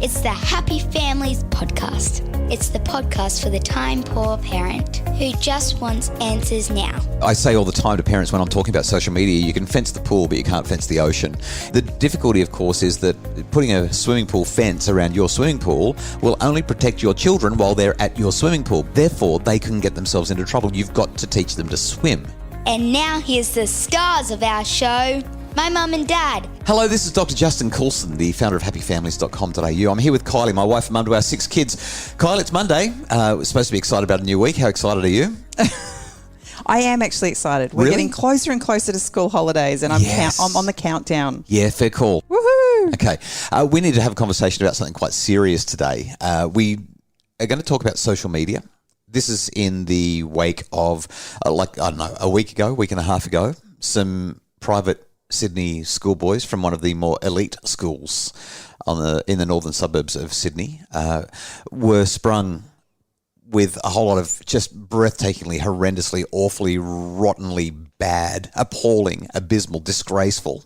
It's the Happy Families Podcast. It's the podcast for the time-poor parent who just wants answers now. I say all the time to parents when I'm talking about social media, you can fence the pool, but you can't fence the ocean. The difficulty, of course, is that putting a swimming pool fence around your swimming pool will only protect your children while they're at your swimming pool. Therefore, they can get themselves into trouble. You've got to teach them to swim. And now here's the stars of our show, my mum and dad. Hello, this is Dr. Justin Coulson, the founder of happyfamilies.com.au. I'm here with Kylie, my wife and mum to our 6 kids. Kylie, it's Monday. We're supposed to be excited about a new week. How excited are you? I am actually excited. We're Really? getting closer and closer to school holidays, and I'm on the countdown. Yeah, fair call. Woohoo! Okay, we need to have a conversation about something quite serious today. We are going to talk about social media. This is in the wake of, a week and a half ago, some private Sydney schoolboys from one of the more elite schools in the northern suburbs of Sydney were sprung with a whole lot of just breathtakingly, horrendously, awfully, rottenly bad, appalling, abysmal, disgraceful,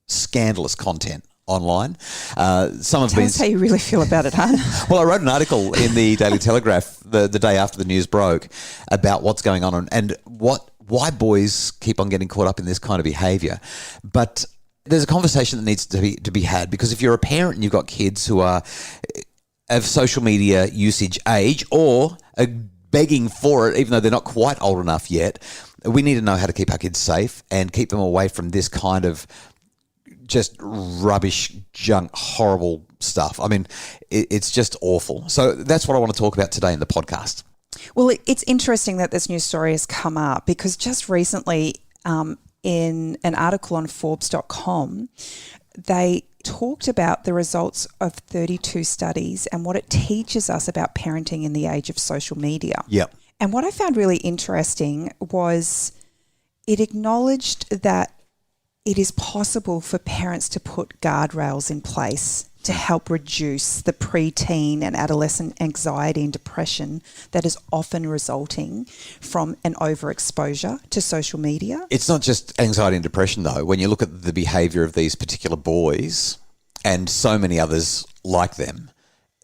scandalous content online. Some have Tell been. us how you really feel about it, huh? Well, I wrote an article in the Daily Telegraph the day after the news broke about what's going on and why boys keep on getting caught up in this kind of behaviour. But there's a conversation that needs to be had, because if you're a parent and you've got kids who are of social media usage age or are begging for it, even though they're not quite old enough yet, we need to know how to keep our kids safe and keep them away from this kind of just rubbish, junk, horrible stuff. I mean, it's just awful. So that's what I want to talk about today in the podcast. Well, it's interesting that this news story has come up, because just recently in an article on Forbes.com, they talked about the results of 32 studies and what it teaches us about parenting in the age of social media. Yep. And what I found really interesting was it acknowledged that it is possible for parents to put guardrails in place to help reduce the preteen and adolescent anxiety and depression that is often resulting from an overexposure to social media. It's not just anxiety and depression, though. When you look at the behaviour of these particular boys and so many others like them,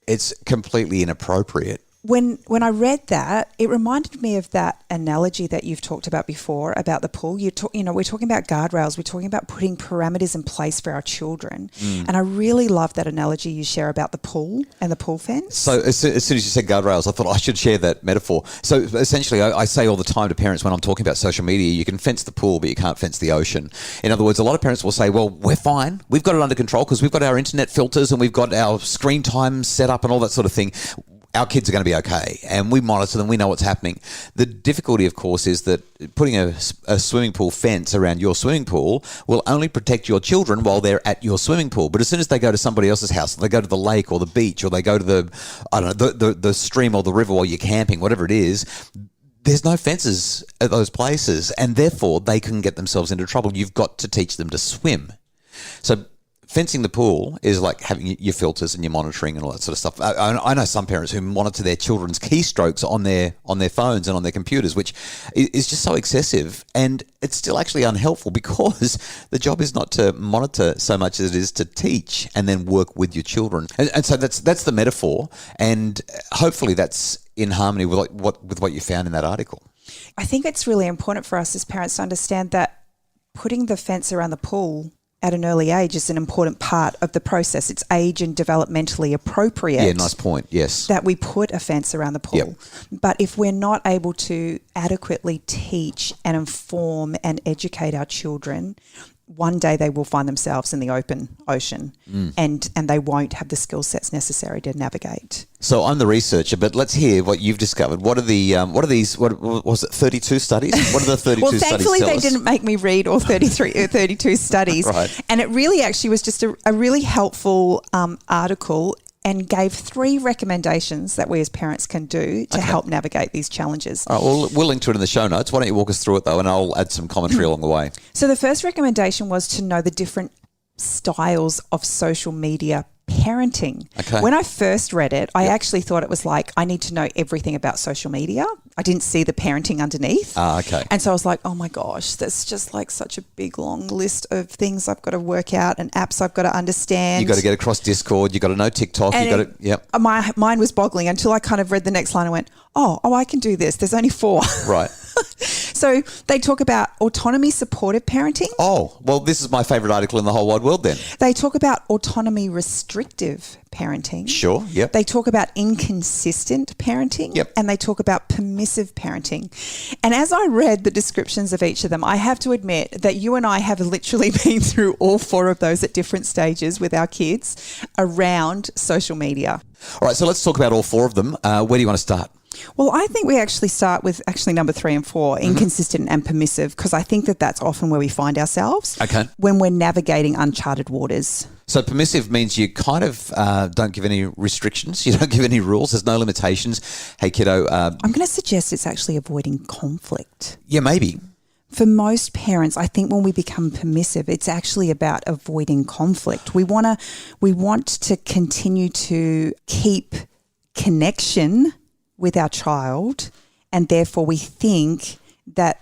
it's completely inappropriate. When I read that, it reminded me of that analogy that you've talked about before about the pool. We're talking about guardrails. We're talking about putting parameters in place for our children. And I really love that analogy you share about the pool and the pool fence. So as soon as you said guardrails, I thought I should share that metaphor. So essentially, I say all the time to parents when I'm talking about social media, you can fence the pool, but you can't fence the ocean. In other words, a lot of parents will say, well, we're fine. We've got it under control because we've got our internet filters and we've got our screen time set up and all that sort of thing. Our kids are going to be okay, and we monitor them. We know what's happening. The difficulty, of course, is that putting a swimming pool fence around your swimming pool will only protect your children while they're at your swimming pool. But as soon as they go to somebody else's house, they go to the lake or the beach, or they go to the stream or the river while you're camping, whatever it is, there's no fences at those places, and therefore they can get themselves into trouble. You've got to teach them to swim. So fencing the pool is like having your filters and your monitoring and all that sort of stuff. I know some parents who monitor their children's keystrokes on their phones and on their computers, which is just so excessive, and it's still actually unhelpful because the job is not to monitor so much as it is to teach and then work with your children. And so that's the metaphor, and hopefully that's in harmony with what you found in that article. I think it's really important for us as parents to understand that putting the fence around the pool at an early age is an important part of the process. It's age and developmentally appropriate. Yeah, nice point, yes. That we put a fence around the pool. Yep. But if we're not able to adequately teach and inform and educate our children, one day they will find themselves in the open ocean and they won't have the skill sets necessary to navigate. So I'm the researcher, but let's hear what you've discovered. What was it, 32 studies? What are the 32 well, studies thankfully tell they us? didn't make me read all 32 studies. Right. And it really actually was just a really helpful article, and gave 3 recommendations that we as parents can do to help navigate these challenges. All right, well, we'll link to it in the show notes. Why don't you walk us through it, though, and I'll add some commentary along the way. So the first recommendation was to know the different styles of social media parenting. Okay. When I first read it, I actually thought it was like, I need to know everything about social media. I didn't see the parenting underneath. Okay. And so I was like, oh my gosh, that's just like such a big, long list of things I've got to work out and apps I've got to understand. You got to get across Discord. You got to know TikTok. And you got to, yep. My mind was boggling until I kind of read the next line and went, oh, I can do this. There's only 4. Right. So they talk about autonomy supportive parenting. Oh, well, this is my favourite article in the whole wide world then. They talk about autonomy restrictive parenting. Sure, yep. They talk about inconsistent parenting. Yep. And they talk about permissive parenting. And as I read the descriptions of each of them, I have to admit that you and I have literally been through all 4 of those at different stages with our kids around social media. All right, so let's talk about all 4 of them. Where do you want to start? Well, I think we actually start with number 3 and 4, inconsistent and permissive, because I think that that's often where we find ourselves when we're navigating uncharted waters. So permissive means you kind of don't give any restrictions. You don't give any rules. There's no limitations. Hey, kiddo. I'm going to suggest it's actually avoiding conflict. Yeah, maybe. For most parents, I think when we become permissive, it's actually about avoiding conflict. We want to continue to keep connection with our child, and therefore we think that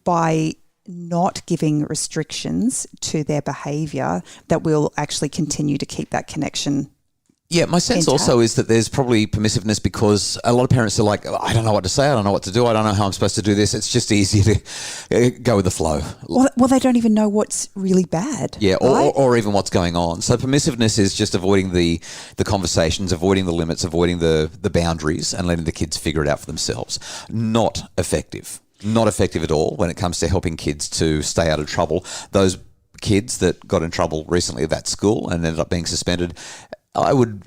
by not giving restrictions to their behaviour that we'll actually continue to keep that connection. Yeah, my sense also is that there's probably permissiveness because a lot of parents are like, I don't know what to say, I don't know what to do, I don't know how I'm supposed to do this. It's just easier to go with the flow. Well, they don't even know what's really bad. Yeah, right? or even what's going on. So permissiveness is just avoiding the conversations, avoiding the limits, avoiding the boundaries and letting the kids figure it out for themselves. Not effective. Not effective at all when it comes to helping kids to stay out of trouble. Those kids that got in trouble recently at that school and ended up being suspended, I would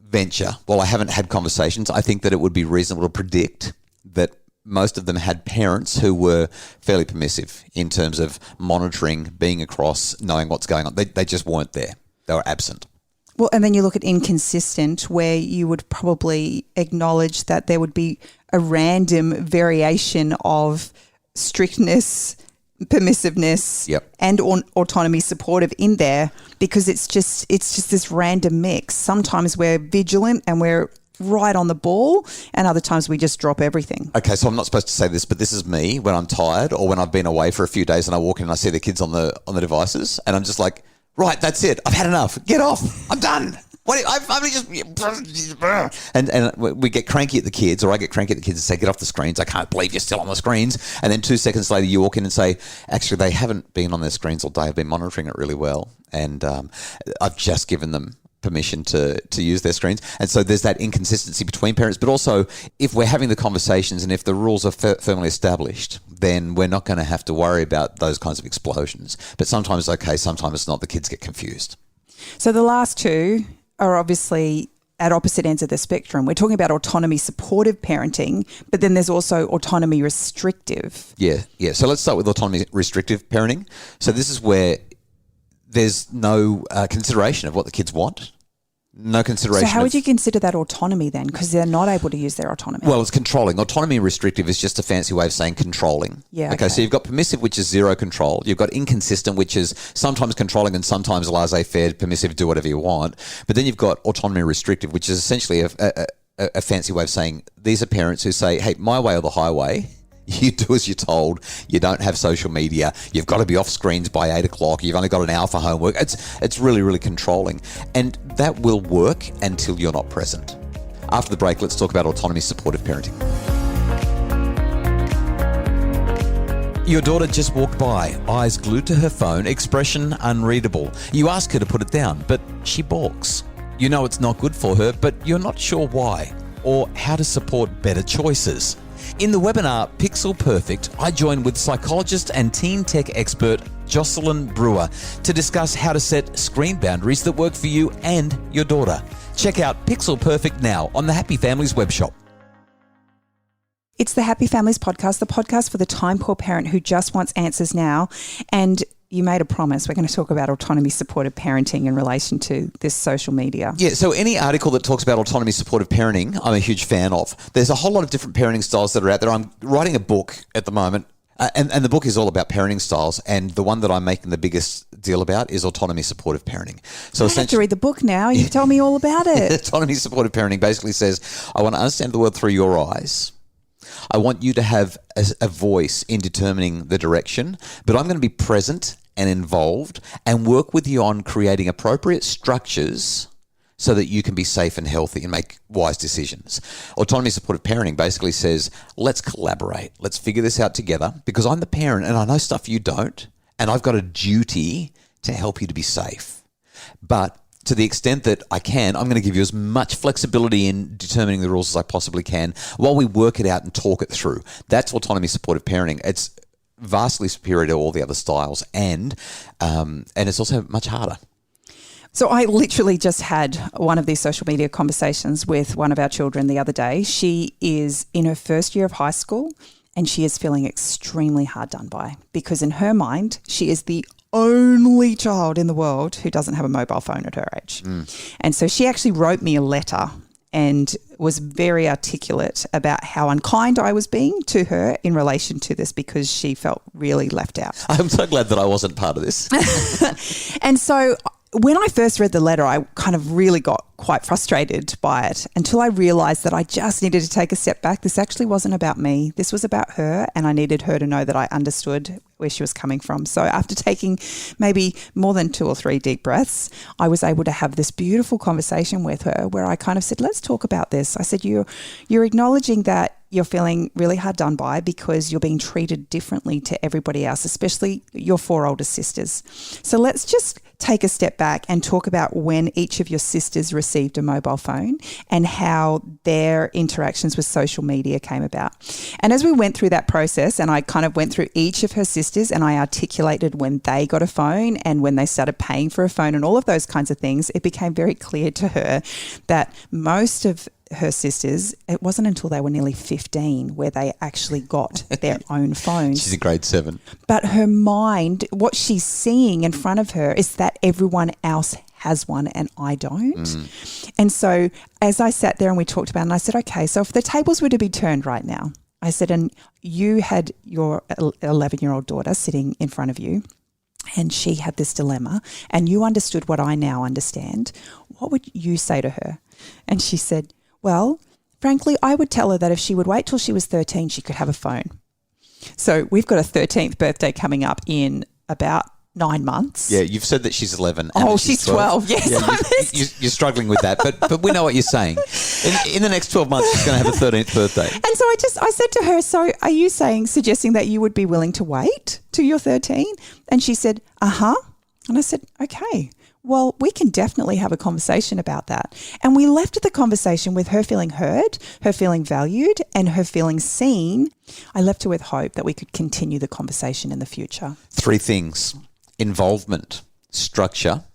venture, while I haven't had conversations, I think that it would be reasonable to predict that most of them had parents who were fairly permissive in terms of monitoring, being across, knowing what's going on. They just weren't there. They were absent. Well, and then you look at inconsistent, where you would probably acknowledge that there would be a random variation of strictness, permissiveness, and autonomy supportive in there, because it's just this random mix. Sometimes we're vigilant and we're right on the ball, and other times we just drop everything. Okay, so I'm not supposed to say this, but this is me when I'm tired or when I've been away for a few days and I walk in and I see the kids on the devices and I'm just like, right, that's it. I've had enough. Get off. I'm done. I've only just... And we get cranky at the kids, or I get cranky at the kids and say, get off the screens. I can't believe you're still on the screens. And then 2 seconds later, you walk in and say, actually, they haven't been on their screens all day. I've been monitoring it really well. And I've just given them permission to use their screens. And so there's that inconsistency between parents. But also, if we're having the conversations and if the rules are firmly established, then we're not going to have to worry about those kinds of explosions. But sometimes it's okay, sometimes it's not. The kids get confused. So the last 2 are obviously at opposite ends of the spectrum. We're talking about autonomy supportive parenting, but then there's also autonomy restrictive. Yeah. So let's start with autonomy restrictive parenting. So this is where there's no consideration of what the kids want. No consideration. So how would you consider that autonomy then? Because they're not able to use their autonomy. Well, it's controlling. Autonomy restrictive is just a fancy way of saying controlling. Yeah. Okay. So you've got permissive, which is zero control. You've got inconsistent, which is sometimes controlling and sometimes laissez-faire, permissive, do whatever you want. But then you've got autonomy restrictive, which is essentially a fancy way of saying these are parents who say, hey, my way or the highway. You do as you're told. You don't have social media. You've got to be off screens by 8 o'clock. You've only got an hour for homework. It's really, really controlling. And that will work until you're not present. After the break, let's talk about autonomy supportive parenting. Your daughter just walked by, eyes glued to her phone, expression unreadable. You ask her to put it down, but she balks. You know it's not good for her, but you're not sure why or how to support better choices. In the webinar Pixel Perfect, I join with psychologist and teen tech expert Jocelyn Brewer to discuss how to set screen boundaries that work for you and your daughter. Check out Pixel Perfect now on the Happy Families webshop. It's the Happy Families podcast, the podcast for the time-poor parent who just wants answers now. And you made a promise. We're going to talk about autonomy supportive parenting in relation to this social media. Yeah, so any article that talks about autonomy supportive parenting, I'm a huge fan of. There's a whole lot of different parenting styles that are out there. I'm writing a book at the moment And the book is all about parenting styles, and the one that I'm making the biggest deal about is autonomy supportive parenting. So I have to read the book now. You've told me all about it. Autonomy supportive parenting basically says, I want to understand the world through your eyes. I want you to have a voice in determining the direction, but I'm going to be present and involved and work with you on creating appropriate structures so that you can be safe and healthy and make wise decisions. Autonomy supportive parenting basically says, let's collaborate. Let's figure this out together, because I'm the parent and I know stuff you don't, and I've got a duty to help you to be safe. But to the extent that I can, I'm going to give you as much flexibility in determining the rules as I possibly can while we work it out and talk it through. That's autonomy supportive parenting. It's vastly superior to all the other styles, and it's also much harder. So I literally just had one of these social media conversations with one of our children the other day. She is in her first year of high school, and she is feeling extremely hard done by, because in her mind, she is the only child in the world who doesn't have a mobile phone at her age. And so she actually wrote me a letter and was very articulate about how unkind I was being to her in relation to this, because she felt really left out. I'm so glad that I wasn't part of this. And so when I first read the letter, I kind of really got quite frustrated by it, until I realised that I just needed to take a step back. This actually wasn't about me. This was about her, and I needed her to know that I understood where she was coming from. So after taking maybe more than 2 or 3 deep breaths, I was able to have this beautiful conversation with her where I kind of said, let's talk about this. I said, you're acknowledging that you're feeling really hard done by because you're being treated differently to everybody else, especially your 4 older sisters. So let's just take a step back and talk about when each of your sisters received a mobile phone and how their interactions with social media came about. And as we went through that process, and I kind of went through each of her sisters and I articulated when they got a phone and when they started paying for a phone and all of those kinds of things, it became very clear to her that most of her sisters, it wasn't until they were nearly 15 where they actually got their own phones. She's in grade 7. But her mind, what she's seeing in front of her is that everyone else has one and I don't. And so as I sat there and we talked about it, and I said, okay, so if the tables were to be turned right now, I said, and you had your 11-year-old daughter sitting in front of you, and she had this dilemma, and you understood what I now understand, what would you say to her? And she said, well, frankly, I would tell her that if she would wait till she was 13, she could have a phone. So we've got a 13th birthday coming up in about 9 months. Yeah, you've said that she's 11. Oh, she's 12. Yes, yeah, you're struggling with that, but we know what you're saying. In the next 12 months, she's going to have a 13th birthday. And so I said to her, so are you suggesting that you would be willing to wait till you're 13? And she said, uh-huh. And I said, okay. Well, we can definitely have a conversation about that. And we left the conversation with her feeling heard, her feeling valued, and her feeling seen. I left her with hope that we could continue the conversation in the future. 3 things: involvement, structure,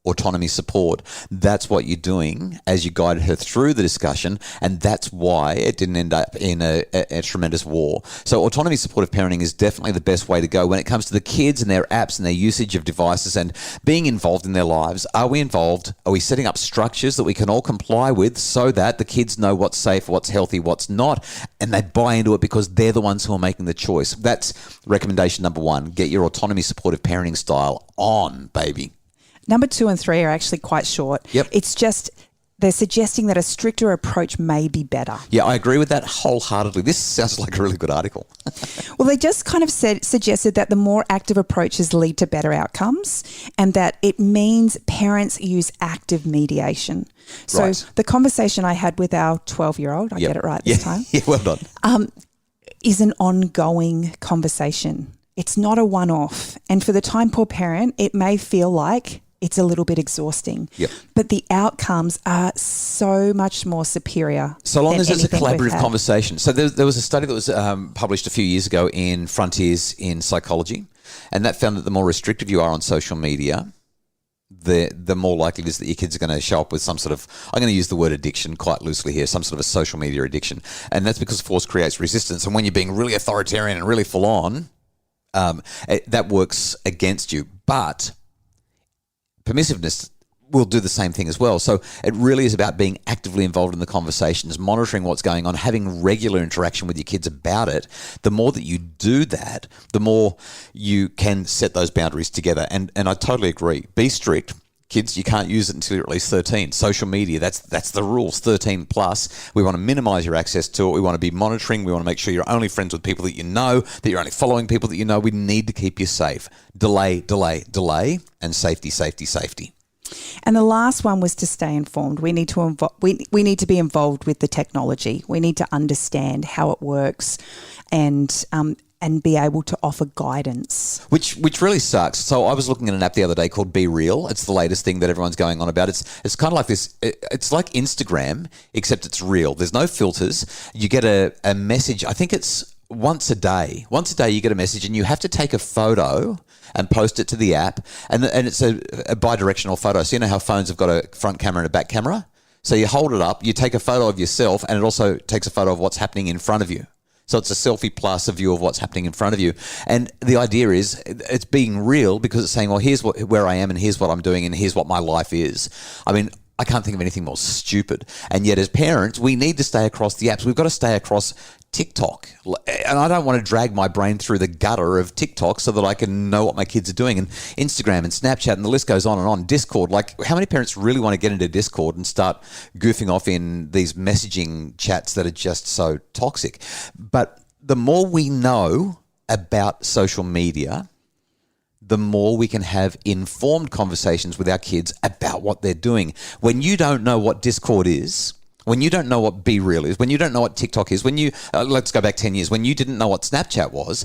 autonomy support. That's what you're doing as you guided her through the discussion, and that's why it didn't end up in a tremendous war. So autonomy supportive parenting is definitely the best way to go when it comes to the kids and their apps and their usage of devices and being involved in their lives. Are we involved? Are we setting up structures that we can all comply with so that the kids know what's safe, what's healthy, what's not, and they buy into it because they're the ones who are making the choice? That's recommendation number 1. Get your autonomy supportive parenting style on, baby. Number 2 and 3 are actually quite short. Yep. It's just they're suggesting that a stricter approach may be better. Yeah, I agree with that wholeheartedly. This sounds like a really good article. Well, they just kind of suggested that the more active approaches lead to better outcomes, and that it means parents use active mediation. So Right. the conversation I had with our 12-year-old, I get it right this time, Yeah, well done. is an ongoing conversation. It's not a one-off. And for the time poor parent, it may feel like it's a little bit exhausting. Yep. But the outcomes are so much more superior. So long than as it's a anything we've collaborative had. conversation. So there was a study that was published a few years ago in Frontiers in Psychology, and that found that the more restrictive you are on social media, the more likely it is that your kids are going to show up with some sort of, I'm going to use the word addiction quite loosely here, some sort of a social media addiction. And that's because force creates resistance. And when you're being really authoritarian and really full on, that works against you. But permissiveness will do the same thing as well. So it really is about being actively involved in the conversations, monitoring what's going on, having regular interaction with your kids about it. The more that you do that, the more you can set those boundaries together. And I totally agree. Be strict. Kids, you can't use it until you're at least 13. Social media, that's the rules, 13 plus. We want to minimize your access to it. We want to be monitoring. We want to make sure you're only friends with people that you know, that you're only following people that you know. We need to keep you safe. Delay, and safety, safety, safety. And the last one was to stay informed. We need to we need to be involved with the technology. We need to understand how it works, and be able to offer guidance. Which really sucks. So I was looking at an app the other day called Be Real. It's the latest thing that everyone's going on about. It's kind of like this. It's like Instagram, except it's real. There's no filters. You get a message. I think it's once a day. Once a day you get a message, and you have to take a photo and post it to the app. And it's a bi-directional photo. So you know how phones have got a front camera and a back camera? So you hold it up, you take a photo of yourself, and it also takes a photo of what's happening in front of you. So it's a selfie plus a view of what's happening in front of you. And the idea is it's being real because it's saying, well, here's where I am and here's what I'm doing and here's what my life is. I mean, I can't think of anything more stupid. And yet as parents, we need to stay across the apps. We've got to stay across TikTok. And I don't want to drag my brain through the gutter of TikTok so that I can know what my kids are doing. And Instagram and Snapchat and the list goes on and on. Discord, like how many parents really want to get into Discord and start goofing off in these messaging chats that are just so toxic? But the more we know about social media, the more we can have informed conversations with our kids about what they're doing. When you don't know what Discord is, when you don't know what Be Real is, when you don't know what TikTok is, when you, let's go back 10 years, when you didn't know what Snapchat was,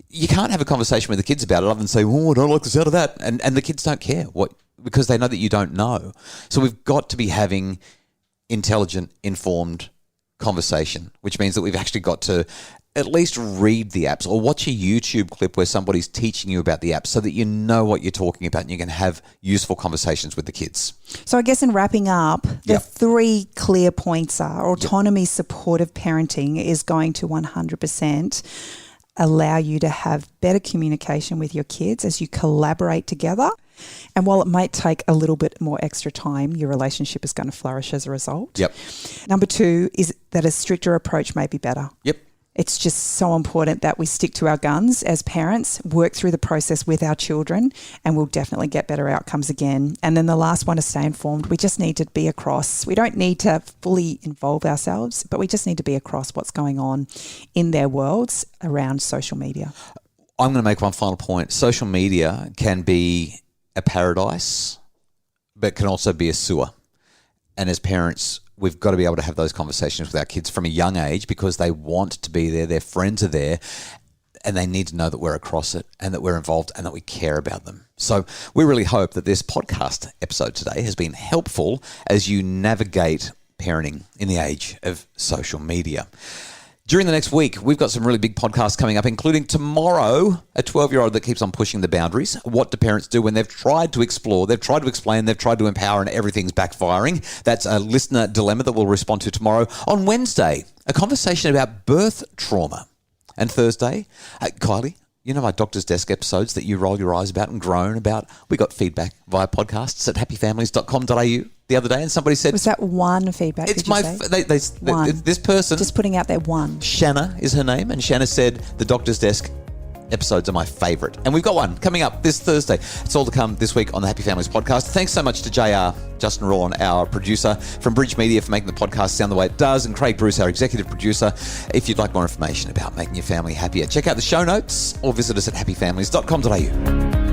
you can't have a conversation with the kids about it other than say, oh, I don't like the sound of that. And the kids don't care because they know that you don't know. So we've got to be having intelligent, informed conversation, which means that we've actually got to at least read the apps or watch a YouTube clip where somebody's teaching you about the apps so that you know what you're talking about and you can have useful conversations with the kids. So I guess in wrapping up, the three clear points are autonomy, supportive parenting is going to 100% allow you to have better communication with your kids as you collaborate together. And while it might take a little bit more extra time, your relationship is going to flourish as a result. Yep. Number two is that a stricter approach may be better. Yep. It's just so important that we stick to our guns as parents, work through the process with our children, and we'll definitely get better outcomes again. And then the last one is stay informed. We just need to be across. We don't need to fully involve ourselves, but we just need to be across what's going on in their worlds around social media. I'm going to make one final point. Social media can be a paradise, but can also be a sewer. And as parents, we've got to be able to have those conversations with our kids from a young age because they want to be there, their friends are there, and they need to know that we're across it and that we're involved and that we care about them. So we really hope that this podcast episode today has been helpful as you navigate parenting in the age of social media. During the next week, we've got some really big podcasts coming up, including tomorrow, a 12-year-old that keeps on pushing the boundaries. What do parents do when they've tried to explore, they've tried to explain, they've tried to empower, and everything's backfiring? That's a listener dilemma that we'll respond to tomorrow. On Wednesday, a conversation about birth trauma. And Thursday, Kylie, you know my Doctor's Desk episodes that you roll your eyes about and groan about? We got feedback via podcasts at happyfamilies.com.au the other day, and somebody said... Was that one feedback? It's my... This person... Just putting out there one. Shanna is her name, and Shanna said the Doctor's Desk episodes are my favourite. And we've got one coming up this Thursday. It's all to come this week on the Happy Families podcast. Thanks so much to JR, Justin Rawn, our producer from Bridge Media, for making the podcast sound the way it does, and Craig Bruce, our executive producer. If you'd like more information about making your family happier, check out the show notes or visit us at happyfamilies.com.au.